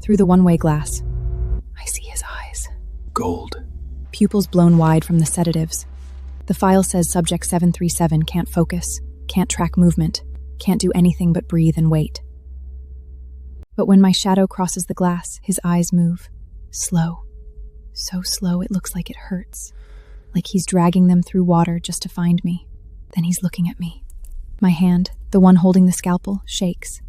Through the one-way glass, I see his eyes. Gold. Pupils blown wide from the sedatives. The file says subject 737 can't focus, can't track movement, can't do anything but breathe and wait. But when my shadow crosses the glass, his eyes move. Slow. So slow it looks like it hurts. Like he's dragging them through water just to find me. Then he's looking at me. My hand, the one holding the scalpel, shakes.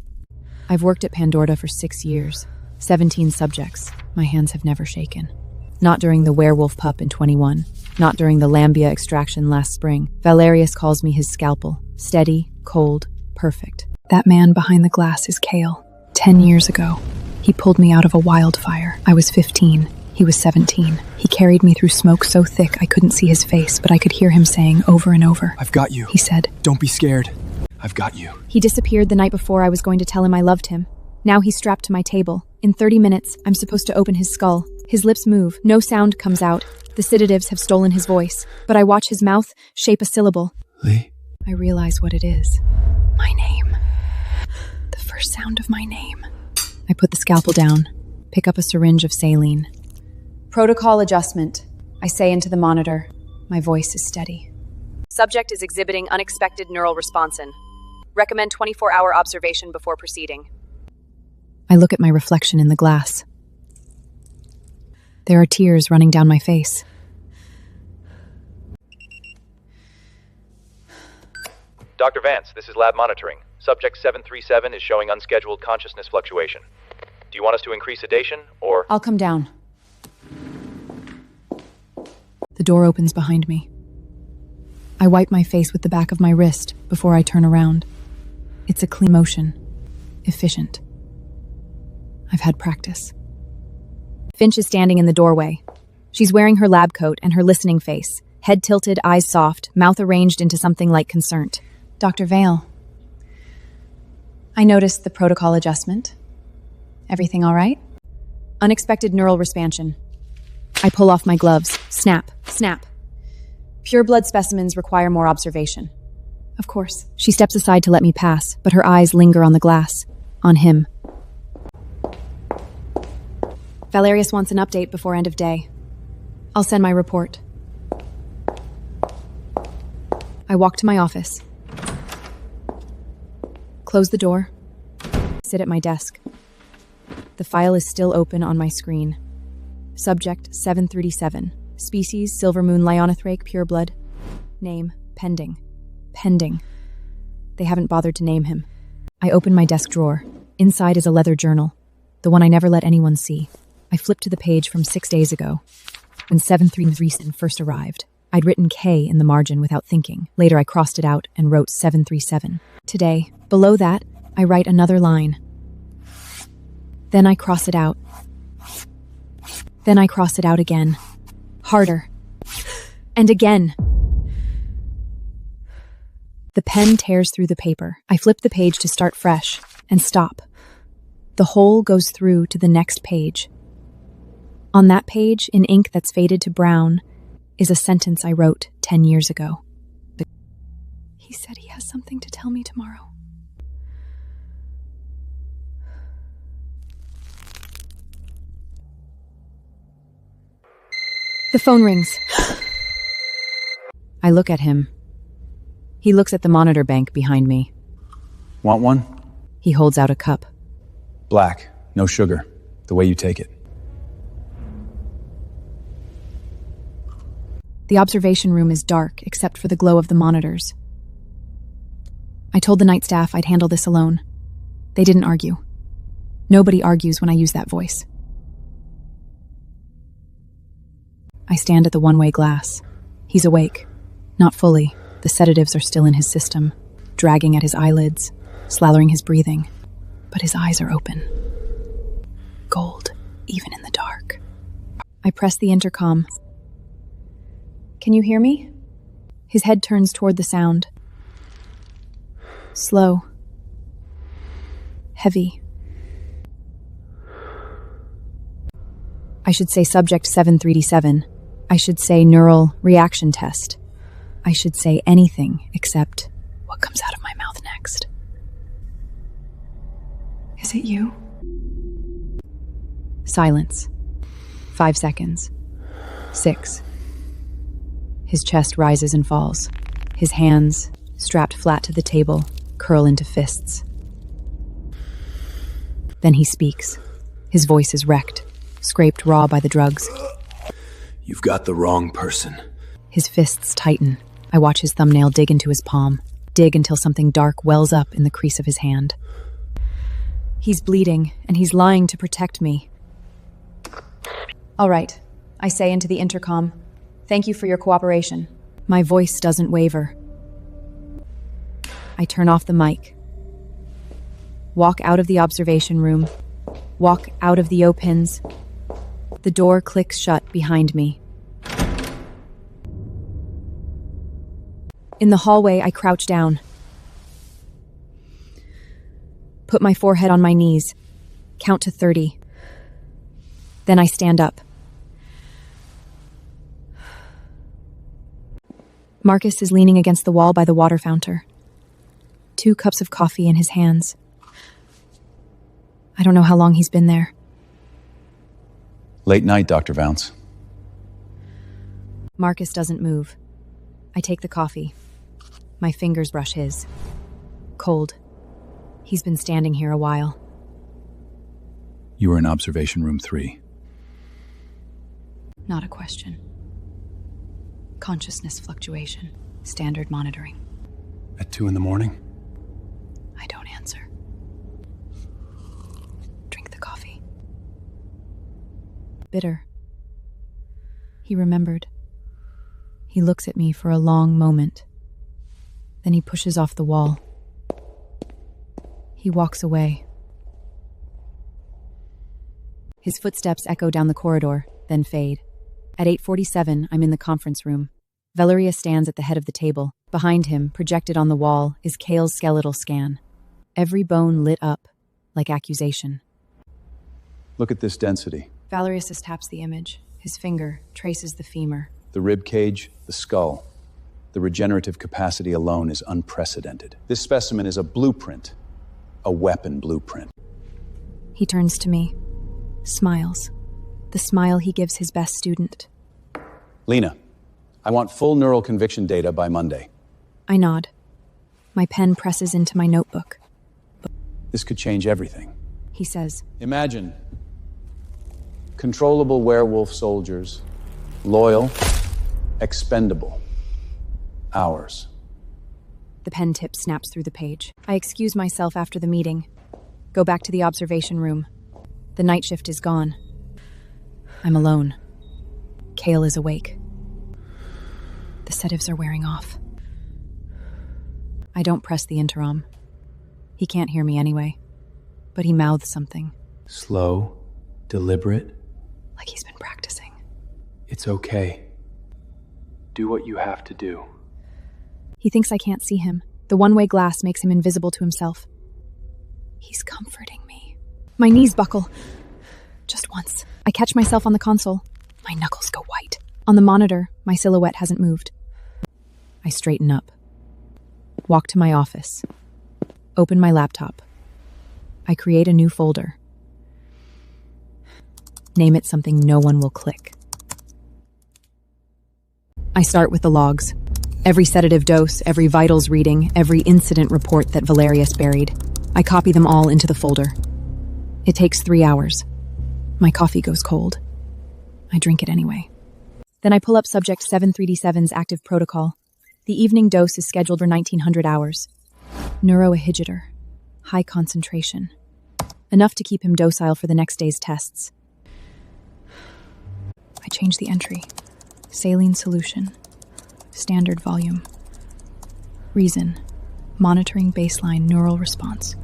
I've worked at Pandora for 6 years. 17 subjects. My hands have never shaken. Not during the werewolf pup in 21. Not during the Lambia extraction last spring. Valerius calls me his scalpel. Steady, cold, perfect. That man behind the glass is Kale. 10 years ago, he pulled me out of a wildfire. I was 15. He was 17. He carried me through smoke so thick I couldn't see his face, but I could hear him saying over and over, "I've got you." He said, "Don't be scared. I've got you." He disappeared the night before I was going to tell him I loved him. Now he's strapped to my table. In 30 minutes, I'm supposed to open his skull. His lips move. No sound comes out. The sedatives have stolen his voice. But I watch his mouth shape a syllable. Lee? I realize what it is. My name. The first sound of my name. I put the scalpel down, pick up a syringe of saline. Protocol adjustment, I say into the monitor. My voice is steady. Subject is exhibiting unexpected neural responsin. Recommend 24-hour observation before proceeding. I look at my reflection in the glass. There are tears running down my face. Dr. Vance, this is lab monitoring. Subject 737 is showing unscheduled consciousness fluctuation. Do you want us to increase sedation, or... I'll come down. The door opens behind me. I wipe my face with the back of my wrist before I turn around. It's a clean motion. Efficient. I've had practice. Finch is standing in the doorway. She's wearing her lab coat and her listening face, head tilted, eyes soft, mouth arranged into something like concerned. Dr. Vale. I noticed the protocol adjustment. Everything all right? Unexpected neural respansion. I pull off my gloves. Snap, snap. Pure blood specimens require more observation. Of course. She steps aside to let me pass, but her eyes linger on the glass. On him. Valerius wants an update before end of day. I'll send my report. I walk to my office. Close the door. Sit at my desk. The file is still open on my screen. Subject 737. Species Silver Moon Lionothrake pureblood. Name pending. Pending. They haven't bothered to name him. I open my desk drawer. Inside is a leather journal, the one I never let anyone see. I flip to the page from 6 days ago, when 737 first arrived. I'd written K in the margin without thinking. Later I crossed it out and wrote 737. Today, below that, I write another line. Then I cross it out. Then I cross it out again. Harder. And again. The pen tears through the paper. I flip the page to start fresh and stop. The whole goes through to the next page. On that page, in ink that's faded to brown, is a sentence I wrote 10 years ago. He said he has something to tell me tomorrow. The phone rings. I look at him. He looks at the monitor bank behind me. Want one? He holds out a cup. Black, no sugar. The way you take it. The observation room is dark, except for the glow of the monitors. I told the night staff I'd handle this alone. They didn't argue. Nobody argues when I use that voice. I stand at the one-way glass. He's awake. Not fully. The sedatives are still in his system, dragging at his eyelids, slathering his breathing. But his eyes are open. Gold, even in the dark. I press the intercom. Can you hear me? His head turns toward the sound. Slow. Heavy. I should say subject 737. I should say neural reaction test. I should say anything except what comes out of my mouth next. Is it you? Silence. 5 seconds. 6. His chest rises and falls. His hands, strapped flat to the table, curl into fists. Then he speaks. His voice is wrecked, scraped raw by the drugs. You've got the wrong person. His fists tighten. I watch his thumbnail dig into his palm, dig until something dark wells up in the crease of his hand. He's bleeding, and he's lying to protect me. All right, I say into the intercom. Thank you for your cooperation. My voice doesn't waver. I turn off the mic. Walk out of the observation room. Walk out of the O-pins. The door clicks shut behind me. In the hallway, I crouch down. Put my forehead on my knees. Count to 30. Then I stand up. Marcus is leaning against the wall by the water fountain. 2 cups of coffee in his hands. I don't know how long he's been there. Late night, Dr. Vance. Marcus doesn't move. I take the coffee. My fingers brush his. Cold. He's been standing here a while. You were in observation room 3. Not a question. Consciousness fluctuation. Standard monitoring. At 2 in the morning? I don't answer. Drink the coffee. Bitter. He remembered. He looks at me for a long moment. Then he pushes off the wall. He walks away. His footsteps echo down the corridor, then fade. At 8:47, I'm in the conference room. Valeria stands at the head of the table. Behind him, projected on the wall, is Kale's skeletal scan. Every bone lit up, like accusation. Look at this density. Valerius taps the image. His finger traces the femur. The rib cage, the skull. The regenerative capacity alone is unprecedented. This specimen is a blueprint. A weapon blueprint. He turns to me, smiles. The smile he gives his best student. Lena, I want full neural conviction data by Monday. I nod. My pen presses into my notebook. This could change everything. He says, Imagine controllable werewolf soldiers, loyal, expendable. Ours. The pen tip snaps through the page. I excuse myself after the meeting. Go back to the observation room. The night shift is gone. I'm alone. Kale is awake. The sedatives are wearing off. I don't press the intercom. He can't hear me anyway. But he mouths something. Slow, deliberate. Like he's been practicing. It's okay. Do what you have to do. He thinks I can't see him. The one-way glass makes him invisible to himself. He's comforting me. My knees buckle. Just once. I catch myself on the console. My knuckles go white. On the monitor, my silhouette hasn't moved. I straighten up. Walk to my office. Open my laptop. I create a new folder. Name it something no one will click. I start with the logs. Every sedative dose, every vitals reading, every incident report that Valerius buried. I copy them all into the folder. It takes 3 hours. My coffee goes cold. I drink it anyway. Then I pull up subject 73D7's active protocol. The evening dose is scheduled for 1900 hours. Neuroinhibitor. High concentration. Enough to keep him docile for the next day's tests. I change the entry. Saline solution. Standard volume. Reason. Monitoring baseline neural response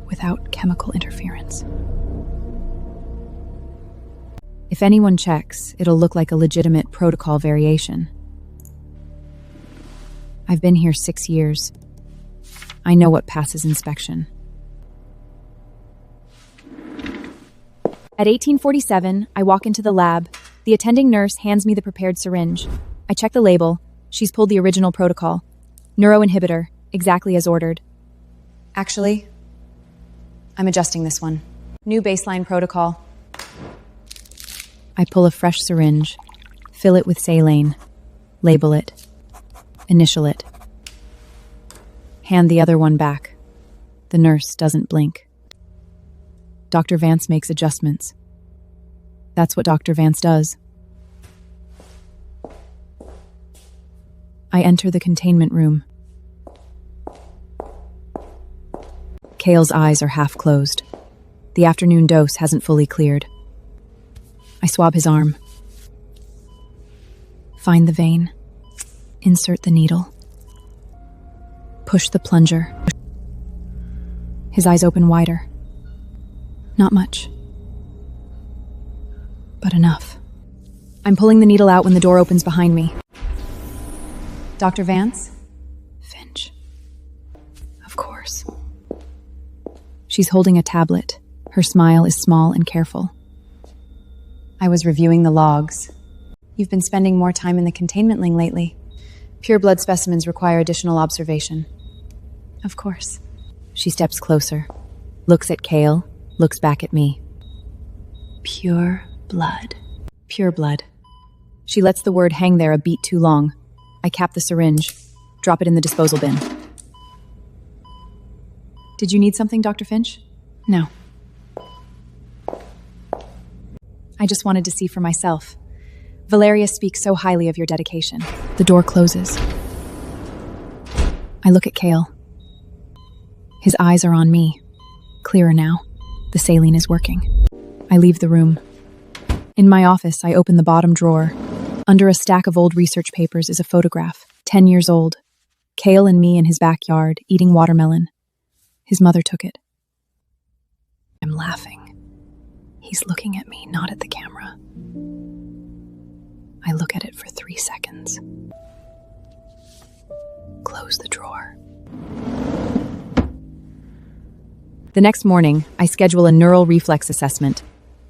without chemical interference. If anyone checks, it'll look like a legitimate protocol variation. I've been here 6 years. I know what passes inspection. At 1847, I walk into the lab. The attending nurse hands me the prepared syringe. I check the label. She's pulled the original protocol. Neuroinhibitor, exactly as ordered. Actually, I'm adjusting this one. New baseline protocol. I pull a fresh syringe, fill it with saline, label it, initial it. Hand the other one back. The nurse doesn't blink. Dr. Vance makes adjustments. That's what Dr. Vance does. I enter the containment room. Cale's eyes are half closed. The afternoon dose hasn't fully cleared. I swab his arm. Find the vein. Insert the needle. Push the plunger. His eyes open wider. Not much. But enough. I'm pulling the needle out when the door opens behind me. Dr. Vance? Finch. Of course. She's holding a tablet. Her smile is small and careful. I was reviewing the logs. You've been spending more time in the containment ling lately. Pure blood specimens require additional observation. Of course. She steps closer, looks at Cale, looks back at me. Pure blood. Pure blood. She lets the word hang there a beat too long. I cap the syringe, drop it in the disposal bin. Did you need something, Dr. Finch? No. I just wanted to see for myself. Valeria speaks so highly of your dedication. The door closes. I look at Cale. His eyes are on me. Clearer now. The saline is working. I leave the room. In my office, I open the bottom drawer. Under a stack of old research papers is a photograph, 10 years old. Cale and me in his backyard, eating watermelon. His mother took it. I'm laughing. He's looking at me, not at the camera. I look at it for 3 seconds. Close the drawer. The next morning, I schedule a neural reflex assessment.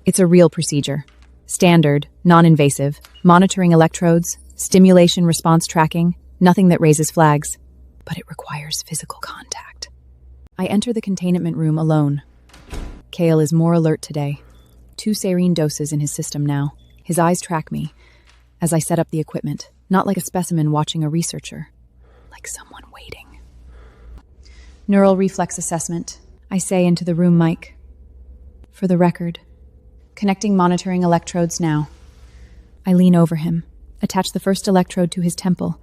It's a real procedure. Standard, non-invasive, monitoring electrodes, stimulation response tracking, nothing that raises flags. But it requires physical contact. I enter the containment room alone. Cale is more alert today. 2 sarin doses in his system now. His eyes track me as I set up the equipment, not like a specimen watching a researcher, like someone waiting. Neural reflex assessment, I say into the room mic. For the record, connecting monitoring electrodes now. I lean over him, attach the first electrode to his temple.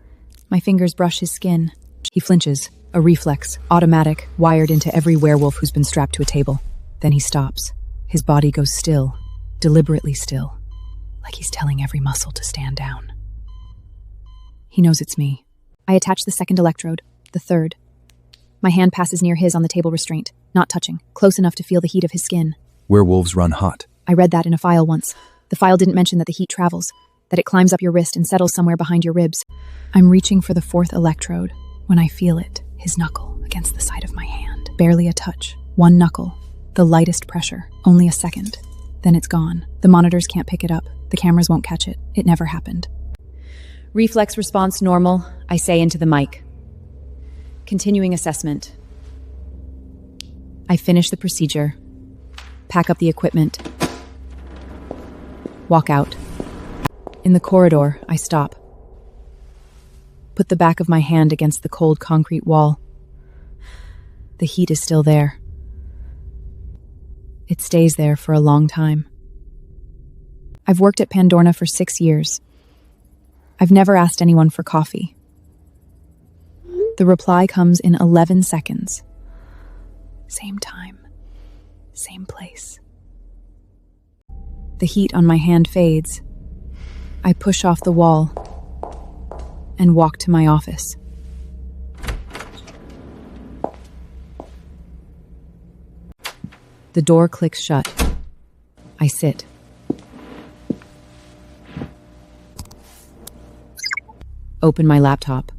My fingers brush his skin. He flinches, a reflex, automatic, wired into every werewolf who's been strapped to a table. Then he stops. His body goes still, deliberately still, like he's telling every muscle to stand down. He knows it's me. I attach the second electrode, the third. My hand passes near his on the table restraint, not touching, close enough to feel the heat of his skin. Werewolves run hot. I read that in a file once. The file didn't mention that the heat travels, that it climbs up your wrist and settles somewhere behind your ribs. I'm reaching for the 4th electrode when I feel it, his knuckle, against the side of my hand. Barely a touch. 1 knuckle. The lightest pressure. Only a second. Then it's gone. The monitors can't pick it up. The cameras won't catch it. It never happened. Reflex response normal, I say into the mic. Continuing assessment. I finish the procedure. Pack up the equipment. Walk out. In the corridor, I stop. Put the back of my hand against the cold concrete wall. The heat is still there. It stays there for a long time. I've worked at Pandorna for 6 years. I've never asked anyone for coffee. The reply comes in 11 seconds. Same time, same place. The heat on my hand fades. I push off the wall and walk to my office. The door clicks shut. I sit. Open my laptop.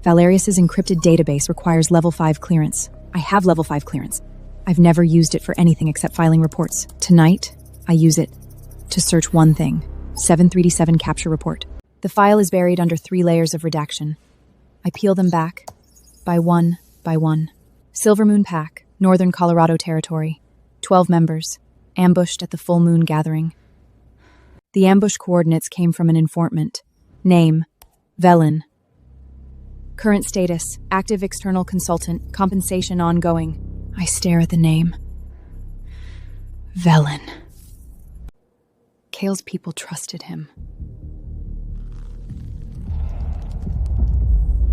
Valerius's encrypted database requires level 5 clearance. I have level 5 clearance. I've never used it for anything except filing reports. Tonight, I use it to search one thing: 7387 capture report. The file is buried under 3 layers of redaction. I peel them back, by one by one. Silver Moon Pack, Northern Colorado Territory, 12 members, ambushed at the full moon gathering. The ambush coordinates came from an informant. Name, Velen. Current status, active external consultant, compensation ongoing. I stare at the name. Velen. Kale's people trusted him.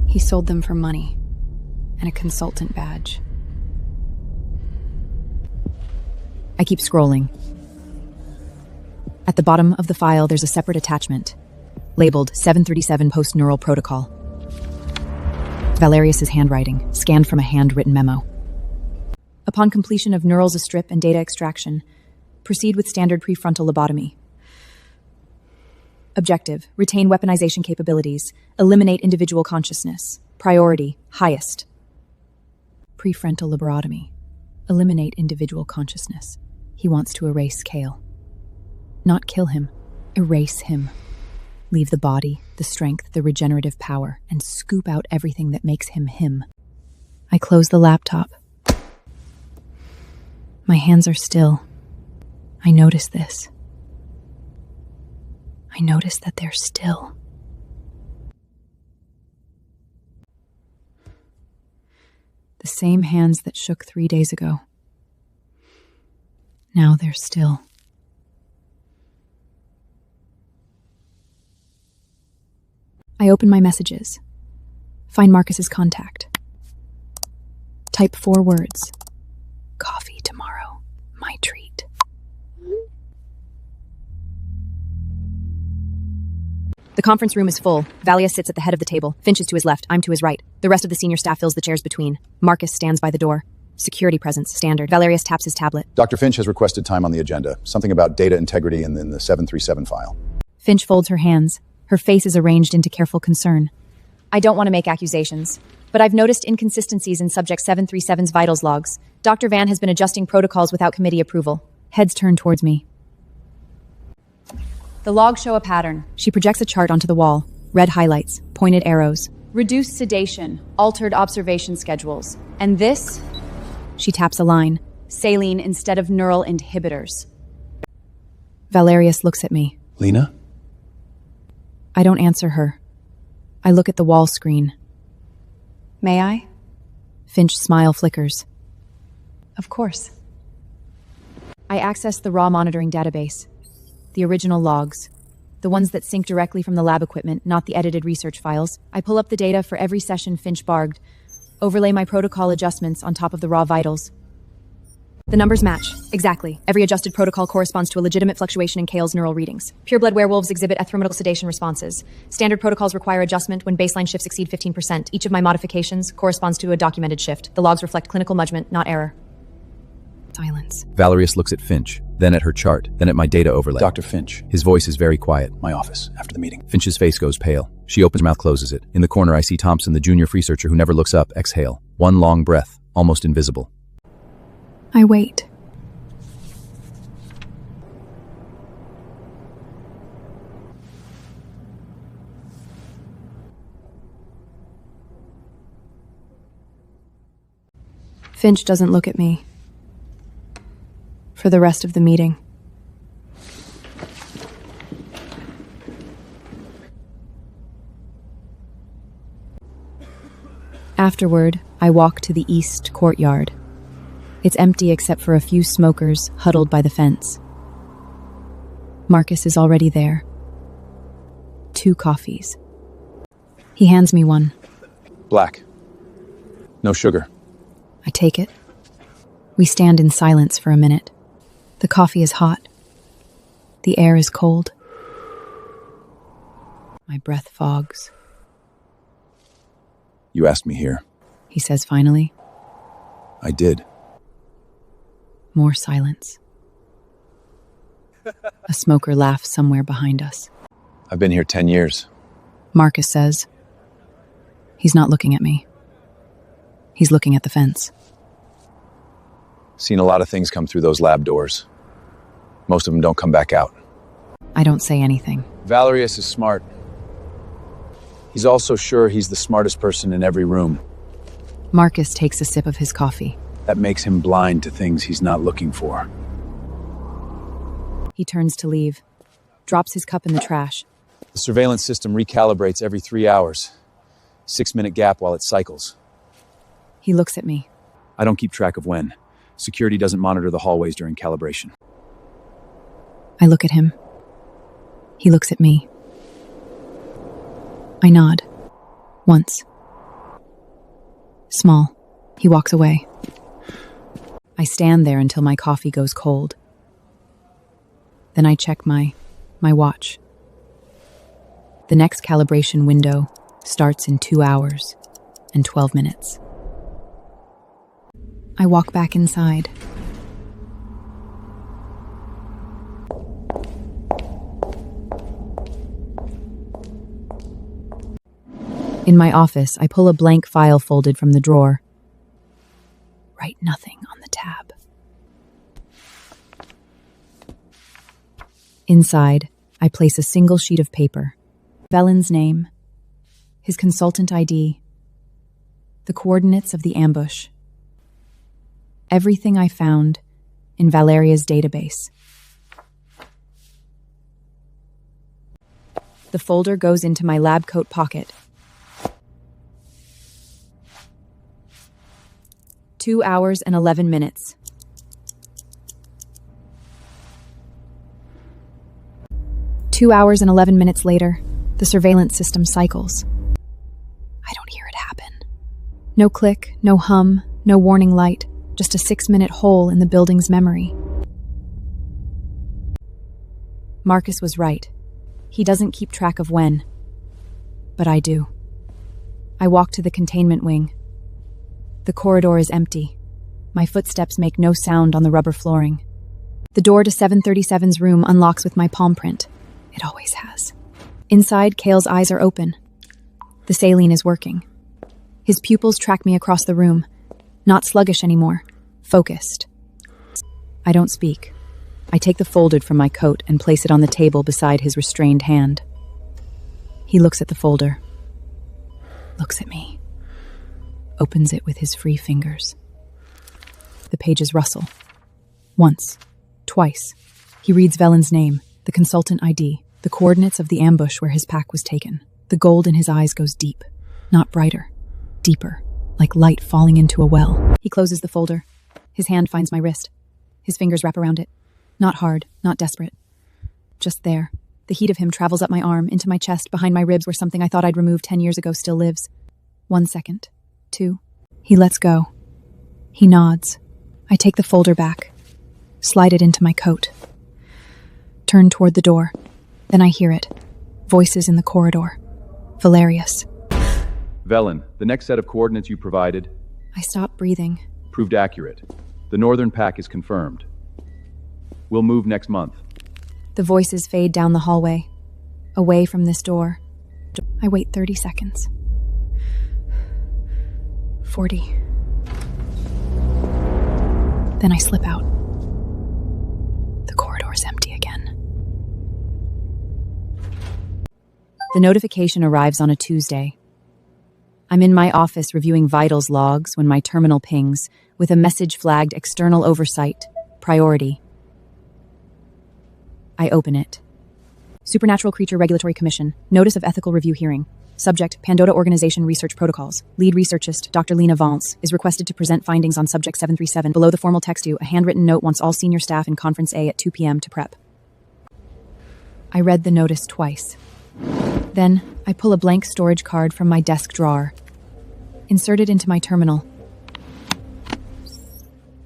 He sold them for money and a consultant badge. I keep scrolling. At the bottom of the file, there's a separate attachment, labeled 737 Post-Neural Protocol. Valerius's handwriting, scanned from a handwritten memo. Upon completion of neurals strip and data extraction, proceed with standard prefrontal lobotomy. Objective, retain weaponization capabilities, eliminate individual consciousness. Priority, highest. Prefrontal lobotomy, eliminate individual consciousness. He wants to erase Kale. Not kill him, erase him. Leave the body, the strength, the regenerative power, and scoop out everything that makes him him. I close the laptop. My hands are still. I notice this. I notice that they're still. The same hands that shook 3 days ago. Now they're still. I open my messages. Find Marcus's contact. Type 4 words. Coffee tomorrow. My treat. The conference room is full. Valia sits at the head of the table. Finch is to his left. I'm to his right. The rest of the senior staff fills the chairs between. Marcus stands by the door. Security presence, standard. Valerius taps his tablet. Dr. Finch has requested time on the agenda. Something about data integrity in the 737 file. Finch folds her hands. Her face is arranged into careful concern. I don't want to make accusations, but I've noticed inconsistencies in Subject 737's vitals logs. Dr. Van has been adjusting protocols without committee approval. Heads turn towards me. The logs show a pattern. She projects a chart onto the wall. Red highlights, pointed arrows. Reduced sedation, altered observation schedules. And this? She taps a line. Saline instead of neural inhibitors. Valerius looks at me. Lena? I don't answer her. I look at the wall screen. May I? Finch's smile flickers. Of course. I access the raw monitoring database. The original logs. The ones that sync directly from the lab equipment, not the edited research files. I pull up the data for every session Finch barged. Overlay my protocol adjustments on top of the raw vitals. The numbers match. Exactly. Every adjusted protocol corresponds to a legitimate fluctuation in Kale's neural readings. Pureblood werewolves exhibit ephemeral sedation responses. Standard protocols require adjustment when baseline shifts exceed 15%. Each of my modifications corresponds to a documented shift. The logs reflect clinical judgment, not error. Silence. Valerius looks at Finch, then at her chart, then at my data overlay. Dr. Finch. His voice is very quiet. My office, after the meeting. Finch's face goes pale. She opens her mouth, closes it. In the corner, I see Thompson, the junior researcher who never looks up, exhale. One long breath, almost invisible. I wait. Finch doesn't look at me for the rest of the meeting. Afterward, I walk to the east courtyard. It's empty except for a few smokers huddled by the fence. Marcus is already there. 2 coffees. He hands me one. Black. No sugar. I take it. We stand in silence for a minute. The coffee is hot. The air is cold. My breath fogs. You asked me here. He says finally. I did. More silence. A smoker laughs somewhere behind us. I've been here 10 years. Marcus says. He's not looking at me. He's looking at the fence. Seen a lot of things come through those lab doors. Most of them don't come back out. I don't say anything. Valerius is smart. He's also sure he's the smartest person in every room. Marcus takes a sip of his coffee. That makes him blind to things he's not looking for. He turns to leave, drops his cup in the trash. The surveillance system recalibrates every 3 hours. 6-minute gap while it cycles. He looks at me. I don't keep track of when. Security doesn't monitor the hallways during calibration. I look at him. He looks at me. I nod. Once. Small. He walks away. I stand there until my coffee goes cold. Then I check my watch. The next calibration window starts in 2 hours and 12 minutes. I walk back inside. In my office, I pull a blank file folded from the drawer. Write nothing on the tab. Inside, I place a single sheet of paper. Velin's name, his consultant ID, the coordinates of the ambush. Everything I found in Valeria's database. The folder goes into my lab coat pocket. 2 hours and 11 minutes. Two hours and 11 minutes later, the surveillance system cycles. I don't hear it happen. No click, no hum, no warning light, just a 6-minute hole in the building's memory. Marcus was right. He doesn't keep track of when. But I do. I walk to the containment wing. The corridor is empty. My footsteps make no sound on the rubber flooring. The door to 737's room unlocks with my palm print. It always has. Inside, Kale's eyes are open. The saline is working. His pupils track me across the room. Not sluggish anymore. Focused. I don't speak. I take the folder from my coat and place it on the table beside his restrained hand. He looks at the folder. Looks at me. Opens it with his free fingers. The pages rustle. Once. Twice. He reads Velin's name, the consultant ID, the coordinates of the ambush where his pack was taken. The gold in his eyes goes deep. Not brighter. Deeper. Like light falling into a well. He closes the folder. His hand finds my wrist. His fingers wrap around it. Not hard, not desperate. Just there. The heat of him travels up my arm, into my chest, behind my ribs where something I thought I'd removed 10 years ago still lives. 1 second. 2. He lets go. He nods. I take the folder back. Slide it into my coat. Turn toward the door. Then I hear it. Voices in the corridor. Valerius. Velin, the next set of coordinates you provided I stop breathing. proved accurate. The northern pack is confirmed. We'll move next month. The voices fade down the hallway. Away from this door. I wait 30 seconds. 40. Then I slip out. The corridor is empty again. The notification arrives on a Tuesday. I'm in my office reviewing vitals logs when my terminal pings with a message flagged external oversight, priority. I open it. Supernatural Creature Regulatory Commission, Notice of Ethical Review Hearing. Subject, Pandora Organization Research Protocols. Lead researchist, Dr. Lena Vance, is requested to present findings on Subject 737. Below the formal text a handwritten note wants all senior staff in Conference A at 2 p.m. to prep. I read the notice twice. Then, I pull a blank storage card from my desk drawer. Insert it into my terminal.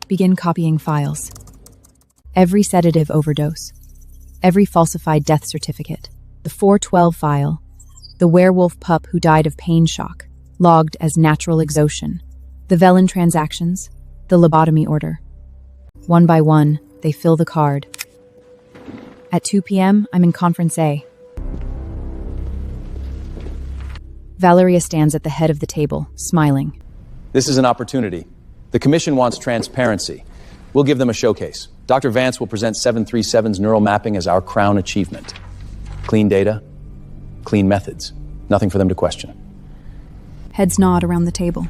Begin copying files. Every sedative overdose. Every falsified death certificate. The 412 file. The werewolf pup who died of pain shock, logged as natural exhaustion. The Velin transactions. The lobotomy order. One by one, they fill the card. At 2 p.m., I'm in Conference A. Valeria stands at the head of the table, smiling. This is an opportunity. The Commission wants transparency. We'll give them a showcase. Dr. Vance will present 737's neural mapping as our crown achievement. Clean data, clean methods. Nothing for them to question. Heads nod around the table.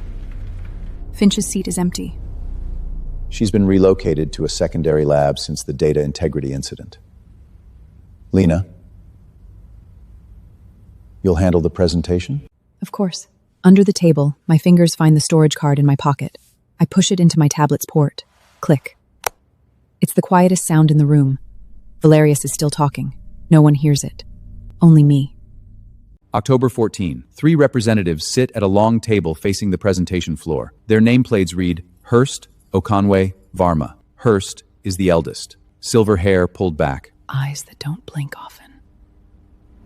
Finch's seat is empty. She's been relocated to a secondary lab since the data integrity incident. Lena, you'll handle the presentation? Of course. Under the table, my fingers find the storage card in my pocket. I push it into my tablet's port. Click. It's the quietest sound in the room. Valerius is still talking. No one hears it. Only me. October 14. 3 representatives sit at a long table facing the presentation floor. Their nameplates read Heiress, Okonwe, Varma. Heiress is the eldest. Silver hair pulled back. Eyes that don't blink often.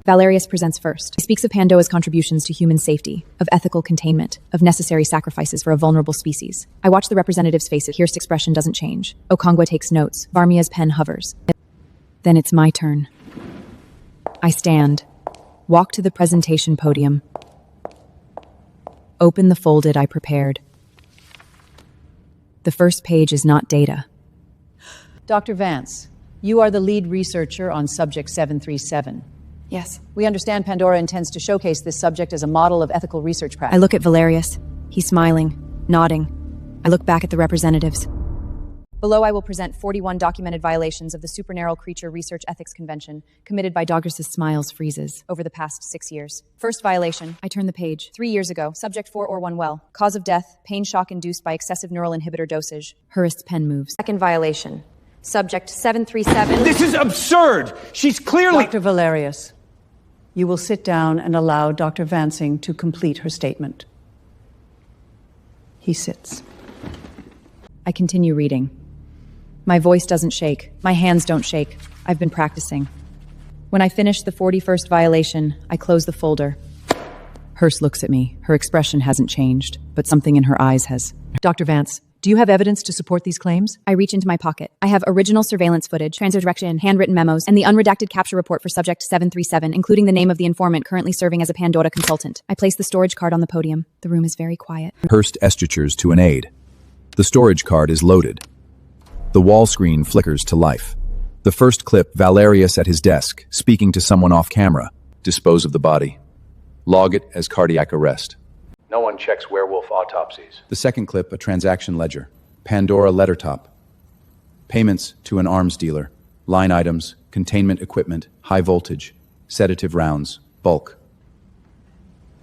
Valerius presents first. He speaks of Pandora's contributions to human safety, of ethical containment, of necessary sacrifices for a vulnerable species. I watch the representative's faces. Heiress' expression doesn't change. Okongwa takes notes. Varmia's pen hovers. Then it's my turn. I stand, walk to the presentation podium, open the folded I prepared. The first page is not data. Dr. Vance, you are the lead researcher on Subject 737. Yes. We understand Pandora intends to showcase this subject as a model of ethical research practice. I look at Valerius. He's smiling, nodding. I look back at the representatives. Below, I will present 41 documented violations of the Supernatural Creature Research Ethics Convention committed by Douglas's smiles freezes. over the past 6 years. First violation. I turn the page. 3 years ago, subject 4 or 1 well. Cause of death, pain shock induced by excessive neural inhibitor dosage. Heiress' pen moves. Second violation. Subject 737. This is absurd! She's clearly... Dr. Valerius, you will sit down and allow Dr. Vancing to complete her statement. He sits. I continue reading. My voice doesn't shake. My hands don't shake. I've been practicing. When I finish the 41st violation, I close the folder. Heiress looks at me. Her expression hasn't changed, but something in her eyes has. Dr. Vance, do you have evidence to support these claims? I reach into my pocket. I have original surveillance footage, transdirection, handwritten memos, and the unredacted capture report for Subject 737, including the name of the informant currently serving as a Pandora consultant. I place the storage card on the podium. The room is very quiet. Heiress gestures to an aide. The storage card is loaded. The wall screen flickers to life. The first clip, Valerius at his desk, speaking to someone off camera. Dispose of the body. Log it as cardiac arrest. No one checks werewolf autopsies. The second clip, a transaction ledger. Pandora lettertop. Payments to an arms dealer. Line items, containment equipment, high voltage, sedative rounds, bulk.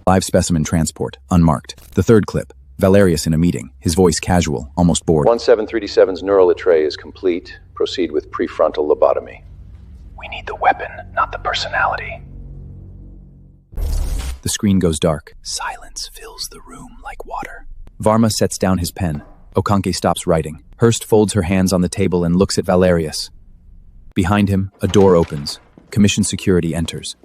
Live specimen transport, unmarked. The third clip, Valerius in a meeting, his voice casual, almost bored. 17327's neural tray is complete. Proceed with prefrontal lobotomy. We need the weapon, not the personality. The screen goes dark. Silence fills the room like water. Varma sets down his pen. Okonke stops writing. Heiress folds her hands on the table and looks at Valerius. Behind him, a door opens. Commission security enters.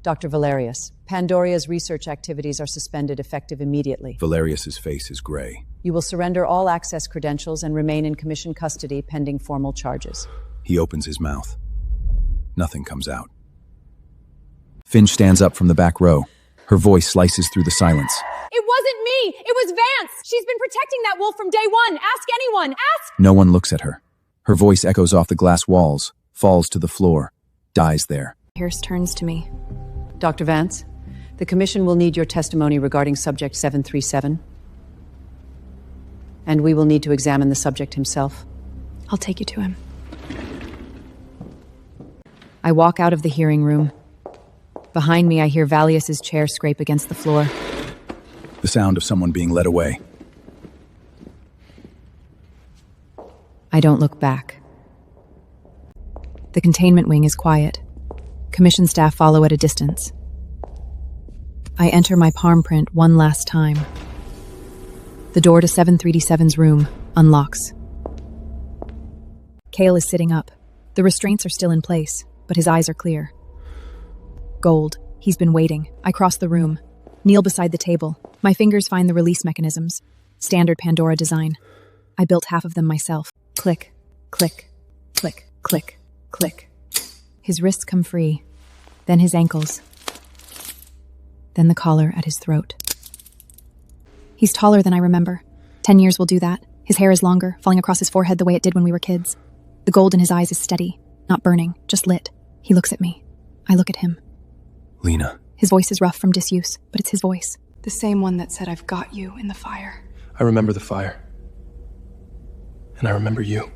Dr. Valerius, Pandoria's research activities are suspended effective immediately. Valerius's face is gray. You will surrender all access credentials and remain in commission custody pending formal charges. He opens his mouth. Nothing comes out. Finch stands up from the back row. Her voice slices through the silence. It wasn't me! It was Vance! She's been protecting that wolf from day one! Ask anyone! Ask! No one looks at her. Her voice echoes off the glass walls, falls to the floor, dies there. Heiress turns to me. Dr. Vance, the commission will need your testimony regarding Subject 737. And we will need to examine the subject himself. I'll take you to him. I walk out of the hearing room. Behind me, I hear Valerius's chair scrape against the floor. The sound of someone being led away. I don't look back. The containment wing is quiet. Commission staff follow at a distance. I enter my palm print one last time. The door to 737's room unlocks. Kale is sitting up. The restraints are still in place, but his eyes are clear. Gold. He's been waiting. I cross the room. Kneel beside the table. My fingers find the release mechanisms. Standard Pandora design. I built half of them myself. Click, click, click, click, click. His wrists come free. Then his ankles. Then the collar at his throat. He's taller than I remember. 10 years will do that. His hair is longer, falling across his forehead the way it did when we were kids. The gold in his eyes is steady, not burning, just lit. He looks at me. I look at him. Lena. His voice is rough from disuse, but it's his voice. The same one that said, "I've got you," in the fire. I remember the fire. And I remember you.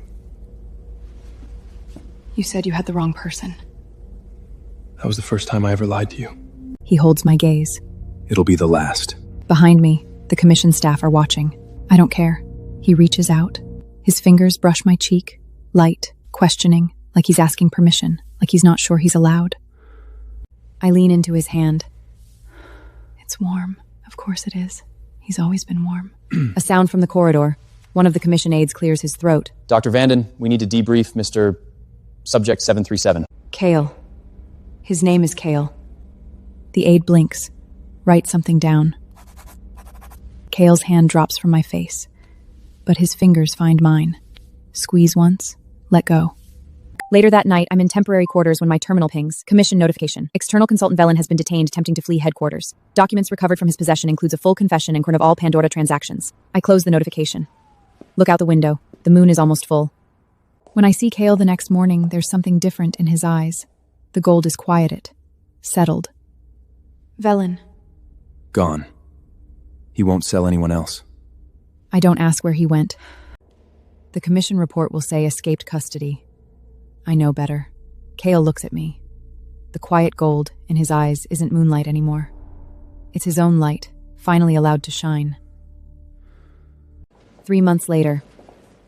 You said you had the wrong person. That was the first time I ever lied to you. He holds my gaze. It'll be the last. Behind me, the commission staff are watching. I don't care. He reaches out. His fingers brush my cheek, light, questioning, like he's asking permission, like he's not sure he's allowed. I lean into his hand. It's warm. Of course it is. He's always been warm. A sound from the corridor. One of the commission aides clears his throat. Dr. Vanden, we need to debrief Mr. Subject 737. Kale. His name is Kale. The aide blinks, writes something down. Kale's hand drops from my face, but his fingers find mine. Squeeze once, let go. Later that night, I'm in temporary quarters when my terminal pings. Commission notification. External consultant Velen has been detained attempting to flee headquarters. Documents recovered from his possession includes a full confession and record of all Pandora transactions. I close the notification. Look out the window. The moon is almost full. When I see Kale the next morning, there's something different in his eyes. The gold is quieted, settled. Velen. Gone. He won't sell anyone else. I don't ask where he went. The commission report will say escaped custody. I know better. Kale looks at me. The quiet gold in his eyes isn't moonlight anymore. It's his own light, finally allowed to shine. 3 months later.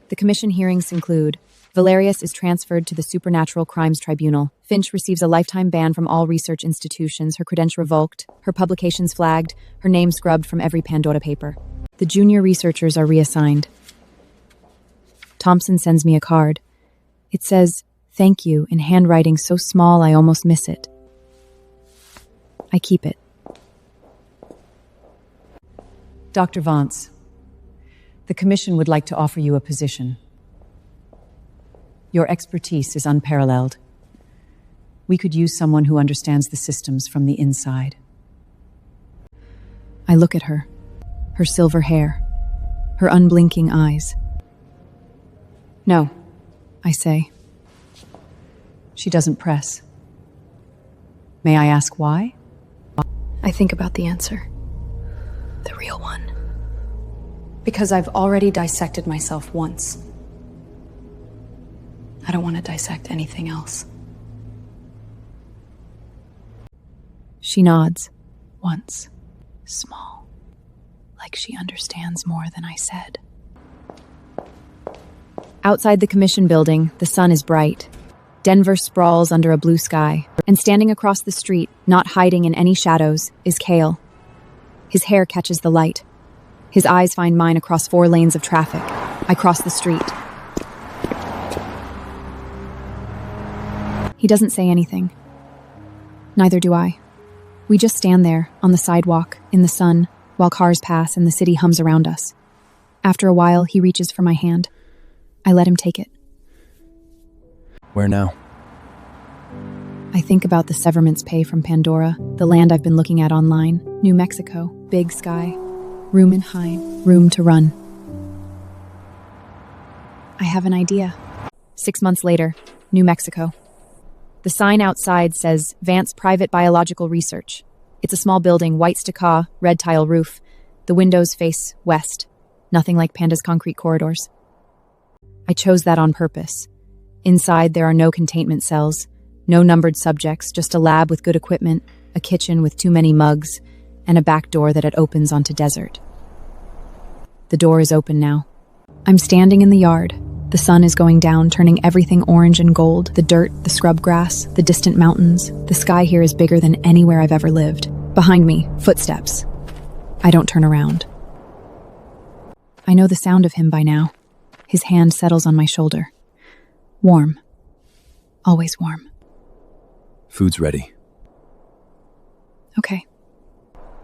The commission hearings conclude. Valerius is transferred to the Supernatural Crimes Tribunal. Finch receives a lifetime ban from all research institutions, her credential revoked, her publications flagged, her name scrubbed from every Pandora paper. The junior researchers are reassigned. Thompson sends me a card. It says, "Thank you," in handwriting so small I almost miss it. I keep it. Dr. Vance, the Commission would like to offer you a position. Your expertise is unparalleled. We could use someone who understands the systems from the inside. I look at her, her silver hair, her unblinking eyes. No, I say. she doesn't press. May I ask why? I think about the answer. The real one. Because I've already dissected myself once. I don't want to dissect anything else. She nods. Once. Small. Like she understands more than I said. Outside the commission building, the sun is bright. Denver sprawls under a blue sky. And standing across the street, not hiding in any shadows, is Kale. His hair catches the light. His eyes find mine across 4 lanes of traffic. I cross the street. He doesn't say anything. Neither do I. We just stand there, on the sidewalk, in the sun, while cars pass and the city hums around us. After a while, he reaches for my hand. I let him take it. Where now? I think about the severance pay from Pandora, the land I've been looking at online, New Mexico, big sky, room and high, room to run. I have an idea. 6 months later, New Mexico. The sign outside says Vance Private Biological Research. It's a small building, white stucco, red tile roof. The windows face west. Nothing like Panda's concrete corridors. I chose that on purpose. Inside, there are no containment cells, no numbered subjects, just a lab with good equipment, a kitchen with too many mugs, and a back door that it opens onto desert. The door is open now. I'm standing in the yard. The sun is going down, turning everything orange and gold, the dirt, the scrub grass, the distant mountains. The sky here is bigger than anywhere I've ever lived. Behind me, footsteps. I don't turn around. I know the sound of him by now. His hand settles on my shoulder. Warm. Always warm. Food's ready. Okay.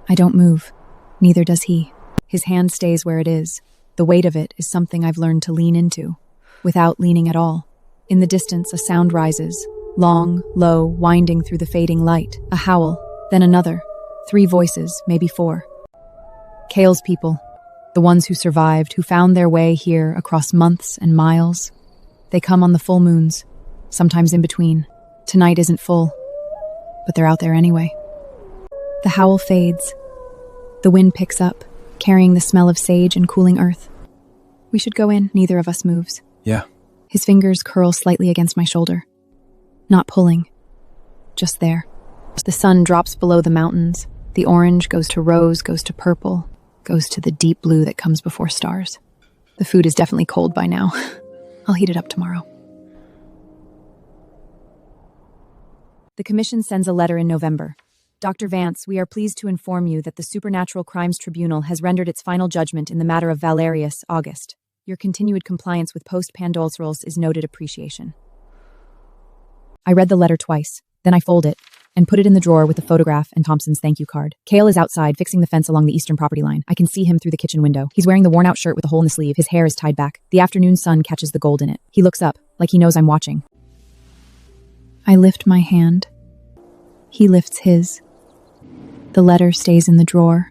I don't move. Neither does he. His hand stays where it is. The weight of it is something I've learned to lean into, without leaning at all. In the distance, a sound rises, long, low, winding through the fading light. A howl, then another. 3 voices, maybe 4. Kale's people, the ones who survived, who found their way here across months and miles. They come on the full moons, sometimes in between. Tonight isn't full, but they're out there anyway. The howl fades. The wind picks up, carrying the smell of sage and cooling earth. We should go in. Neither of us moves. Yeah. His fingers curl slightly against my shoulder. Not pulling. Just there. The sun drops below the mountains. The orange goes to rose, goes to purple, goes to the deep blue that comes before stars. The food is definitely cold by now. I'll heat it up tomorrow. The Commission sends a letter in November. Dr. Vance, we are pleased to inform you that the Supernatural Crimes Tribunal has rendered its final judgment in the matter of Valerius, August. Your continued compliance with post-Pandolce is noted appreciation. I read the letter twice, then I fold it and put it in the drawer with the photograph and Thompson's thank you card. Cale is outside fixing the fence along the eastern property line. I can see him through the kitchen window. He's wearing the worn-out shirt with a hole in the sleeve. His hair is tied back. The afternoon sun catches the gold in it. He looks up, like he knows I'm watching. I lift my hand. He lifts his. The letter stays in the drawer.